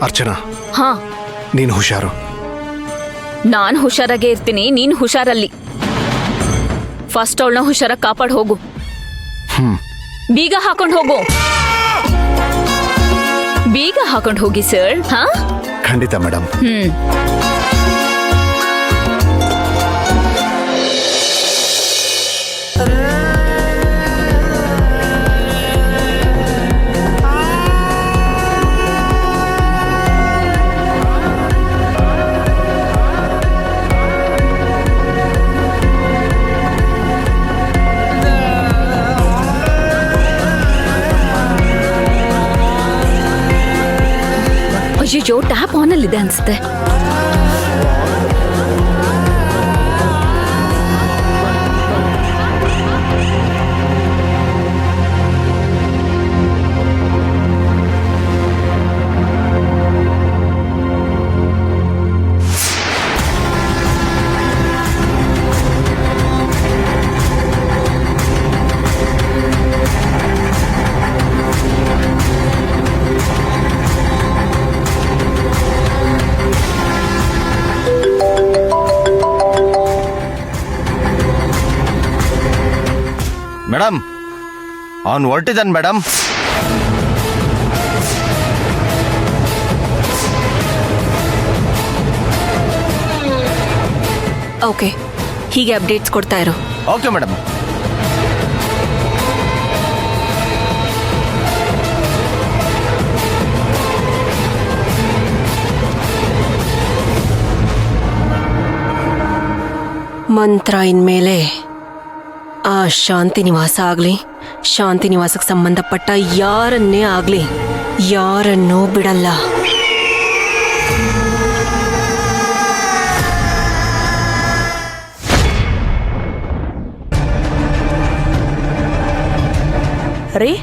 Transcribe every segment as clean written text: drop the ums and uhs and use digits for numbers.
ಅರ್ಚನಾ, ಹಾ, ನೀನು ಹುಷಾರು. ನಾನ್ ಹುಷಾರಾಗೇ ಇರ್ತೀನಿ, ನೀನ್ ಹುಷಾರಲ್ಲಿ. ಫಸ್ಟ್ ಅವಳನ್ನ ಹುಷಾರಾಗಿ ಕಾಪಾಡ್ ಹೋಗು. ಬೀಗ ಹಾಕೊಂಡ್ ಹೋಗು. ಬೀಗ ಹಾಕೊಂಡ್ ಹೋಗಿ ಸರ್. ಹಾ, ಖಂಡಿತ ಮೇಡಮ್. ಅಯ್ಯೋ, ಟ್ಯಾಪ್ ಆನ್ ಅಲ್ಲಿದೆ ಅನ್ಸುತ್ತೆ. ಮೇಡಮ್, ಅವನು ಹೊರಟಿದ್ದಾನೆ ಮೇಡಮ್. ಓಕೆ, ಹೀಗೆ ಅಪ್ಡೇಟ್ಸ್ ಕೊಡ್ತಾ ಇರೋ. Okay madam. ಮಂತ್ರ ಇನ್ಮೇಲೆ ಆ ಶಾಂತಿ ನಿವಾಸ ಆಗ್ಲಿ, ಶಾಂತಿ ನಿವಾಸಕ್ಕೆ ಸಂಬಂಧಪಟ್ಟ ಯಾರನ್ನೇ ಆಗ್ಲಿ, ಯಾರನ್ನೂ ಬಿಡಲ್ಲ. ರೀ,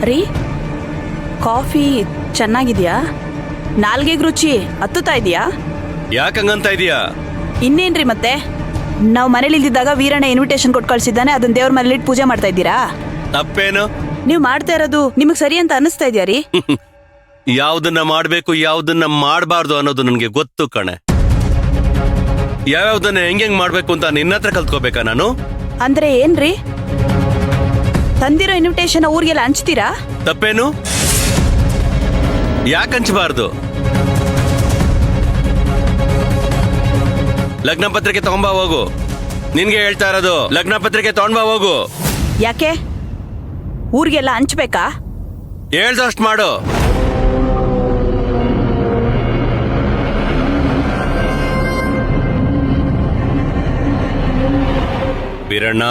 ರೀ, ಕಾಫಿ ಚೆನ್ನಾಗಿದ್ಯಾ? ನಾಲ್ಗೆಗೆ ರುಚಿ ಹತ್ತುತ್ತಾ ಇದೆಯಾ? ಯಾಕಂಗಂತ ಇದೀಯಾ? ಇನ್ನೇನ್ರಿ ಮತ್ತೆ, ನಾವು ಮನೇಲಿ ಇದ್ದಿದ್ದಾಗ ವೀರಣ್ಣ ಇನ್ವಿಟೇಷನ್ ಕೊಟ್ಟು ಕಳ್ಸಿದ್ದಾನೆ, ಅದನ್ನ ದೇವ್ರ ಮನೇಲಿ ಪೂಜೆ ಮಾಡ್ತಾ ಇದ್ದೀರಾ? ತಪ್ಪೇನು? ನೀವು ಮಾಡ್ತಾ ಇರೋದು ನಿಮಗೆ ಸರಿ ಅಂತ ಅನಿಸ್ತಾ ಇದೆಯಾ ರೀ? ಯಾವ್ದನ್ನ ಮಾಡ್ಬೇಕು ಯಾವ್ದನ್ನ ಮಾಡಬಾರ್ದು ಅನ್ನೋದು ನನಗೆ ಗೊತ್ತು ಕಣೆ. ಯಾವ್ಯಾವ್ದನ್ನ ಹೆಂಗ್ ಮಾಡ್ಬೇಕು ಅಂತ ನಿನ್ನ ಹತ್ರ ಕಲ್ತ್ಕೋಬೇಕಾ ನಾನು? ಅಂದ್ರೆ ಏನ್ರಿ, ತಂದಿರೋ ಇನ್ವಿಟೇಷನ್ ಊರಿಗೆಲ್ಲ ಹಂಚ್ತೀರಾ? ತಪ್ಪೇನು? ಯಾಕೆ ಹಂಚಬಾರ್ದು? ಲಗ್ನ ಪತ್ರಿಕೆ ತಗೊಂಬಾ ಹೋಗು. ನಿನ್ಗೆ ಹೇಳ್ತಾ ಇರೋದು, ಲಗ್ನ ಪತ್ರಿಕೆ ತಗೊಂಡ್ಬಾ ಹೋಗು. ಯಾಕೆ ಊರಿಗೆಲ್ಲ ಹಂಚ್ಬೇಕಾ? ಹೇಳ್ದಷ್ಟು ಮಾಡು. ವೀರಣ್ಣ,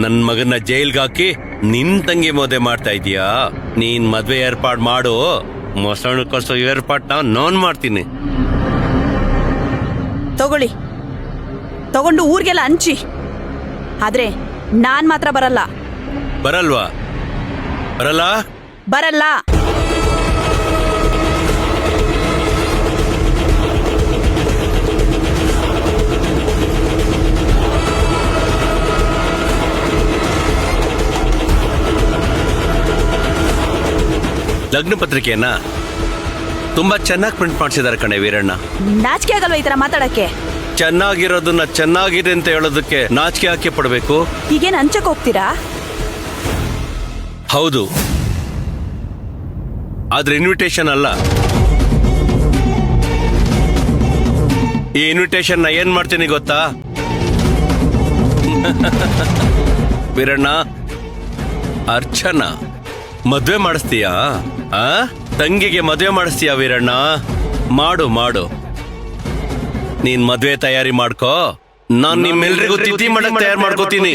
ನನ್ ಮಗನ ಜೈಲ್ಗೆ ಹಾಕಿ ನಿನ್ ತಂಗಿ ಮದುವೆ ಮಾಡ್ತಾ ಇದೀಯಾ? ನೀನ್ ಮದ್ವೆ ಏರ್ಪಾಡ್ ಮಾಡು, ಮೊಸಳೆ ಕಸೋ ಏರ್ಪಾಟ್ನ ನಾನ್ ಮಾಡ್ತೀನಿ. ತಗೊಳ್ಳಿ, ತಗೊಂಡು ಊರಿಗೆಲ್ಲ ಹಂಚಿ. ಆದ್ರೆ ನಾನ್ ಮಾತ್ರ ಬರಲ್ಲ. ಬರಲ್ವಾ? ಬರಲ್ಲ? ಬರಲ್ಲ. ಲಗ್ನ ಪತ್ರಿಕೆಯನ್ನ ತುಂಬಾ ಚೆನ್ನಾಗಿ ಪ್ರಿಂಟ್ ಮಾಡಿಸಿದಾರೆ ಕಣೆ ವೀರಣ್ಣ. ನಾಚಿಕೆ ಆಗಲ್ವಾ ಈ ತರ ಮಾತಾಡಕ್ಕೆ? ಚೆನ್ನಾಗಿರೋದನ್ನ ಚೆನ್ನಾಗಿದೆ ಅಂತ ಹೇಳೋದಕ್ಕೆ ನಾಚಿಕೆ ಹಾಕಿ ಪಡ್ಬೇಕು? ಈಗೇನ್ ಹಂಚಕ್ ಹೋಗ್ತೀರಾ? ಹೌದು, ಆದ್ರೆ ಇನ್ವಿಟೇಷನ್ ಅಲ್ಲ. ಈ ಇನ್ವಿಟೇಷನ್ ನ ಏನ್ ಮಾಡ್ತೀನಿ ಗೊತ್ತಾ ವೀರಣ್ಣ? ಅರ್ಚನಾ ಮದ್ವೆ ಮಾಡಿಸ್ತೀಯಾ? ತಂಗಿಗೆ ಮದ್ವೆ ಮಾಡಿಸ್ತೀಯಾ ವೀರಣ್ಣ? ಮಾಡು ಮಾಡು, ನೀನ್ ಮದ್ವೆ ತಯಾರಿ ಮಾಡ್ಕೋ. ನಾನ್ ನಿಮ್ಮೆಲ್ರಿಗೂ ತಿಥಿ ಮಾಡಕ್ ತಯಾರು ಮಾಡ್ಕೋತೀನಿ.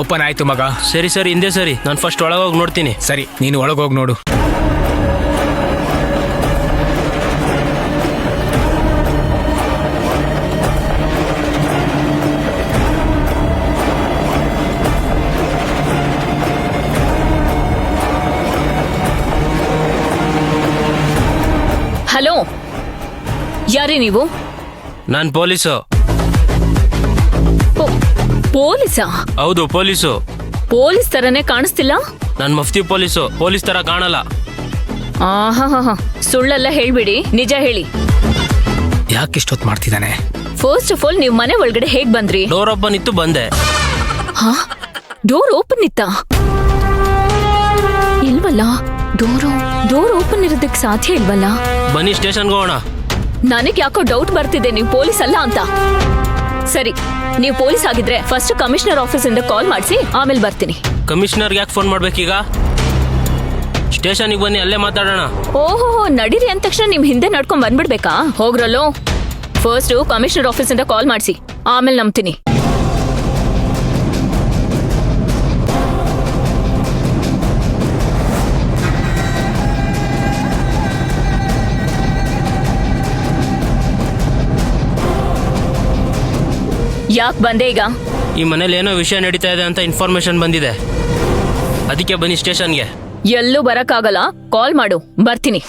ಓಪನ್ ಆಯ್ತು ಮಗ. ಸರಿ ಸರಿ ಹಿಂದೆ ಸರಿ, ನಾನು ಫಸ್ಟ್ ಒಳಗೋಗಿ ನೋಡ್ತೀನಿ. ಸರಿ, ನೀನು ಒಳಗೋಗಿ ನೋಡು. ಹಲೋ, ಯಾರೇ ನೀವು? ನಾನು ಪೊಲೀಸು. ಪೊಲೀಸಾ? ಹೌದು, ಪೊಲೀಸು. ಪೊಲೀಸ್ ತರನೇ ಕಾಣಿಸ್ತಿಲ್ಲ. ನಾನು ಮಫ್ತಿ ಪೊಲೀಸು, ಪೊಲೀಸ್ ತರ ಕಾಣಲ್ಲ. ಆಹಾ, ಸುಳ್ಳೆಲ್ಲ ಹೇಳ್ಬಿಡಿ, ನಿಜ ಹೇಳಿ. ಯಾಕೆ ಇಷ್ಟೊತ್ತು ಮಾಡ್ತಿದ್ದಾನೆ? ಫಸ್ಟ್ ಆಫ್ ಆಲ್, ನೀವು ಮನೆ ಒಳಗಡೆ ಹೇಗ್ ಬಂದ್ರಿ? ಡೋರ್ ಓಪನ್ ಇತ್ತು, ಬಂದೆ. ಹಾ, ಡೋರ್ ಓಪನ್ ಇತ್ತಾ? ಇಲ್ವಲ್ಲ, ಡೋರ್ ಓಪನ್ ಇರೋದಕ್ಕೆ ಸಾಧ್ಯ ಇಲ್ವಲ್ಲ. ಬನ್ನಿ ಸ್ಟೇಷನ್ಗೆ ಹೋಗೋಣ. ನನಗೆ ಯಾಕೋ ಡೌಟ್ ಬರ್ತಿದೆ, ನೀವು ಪೊಲೀಸ್ ಅಲ್ಲ ಅಂತ. ಸರಿ, ನೀವು ಪೊಲೀಸ್ ಆಗಿದ್ರೆ ಫಸ್ಟ್ ಕಮಿಷನರ್ ಆಫೀಸ್ ಇಂದ ಕಾಲ್ ಮಾಡಿಸಿ ಆಮೇಲೆ ಬರ್ತೀನಿ. ಕಮಿಷನರ್ಗೆ ಯಾಕೆ ಫೋನ್ ಮಾಡ್ಬೇಕೀಗ? ಸ್ಟೇಷನ್ಗೆ ಬನ್ನಿ, ಅಲ್ಲೇ ಮಾತಾಡೋಣ. ಓಹೋ, ನಡೀರಿ ಅಂದ ತಕ್ಷಣ ನಿಮ್ ಹಿಂದೆ ನಡ್ಕೊಂಡ್ ಬಂದ್ಬಿಡ್ಬೇಕಾ? ಹೋಗ್ರಲ್ಲೋ, ಫಸ್ಟ್ ಕಮಿಷನರ್ ಆಫೀಸ್ ಇಂದ ಕಾಲ್ ಮಾಡಿಸಿ ಆಮೇಲೆ ನಂಬ್ತೀನಿ. ಯಾಕೆ ಬಂದೆ ಈಗ? ಈ ಮನೇಲಿ ಏನೋ ವಿಷಯ ನಡೀತಾ ಇದೆ ಅಂತ ಇನ್ಫಾರ್ಮೇಶನ್ ಬಂದಿದೆ, ಅದಕ್ಕೆ ಬನ್ನಿ ಸ್ಟೇಷನ್ಗೆ. ಎಲ್ಲೂ ಬರಕ್ಕಾಗಲ್ಲ, ಕಾಲ್ ಮಾಡು, ಬರ್ತೀನಿ.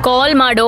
ಕಾಲ್ ಮಾಡು.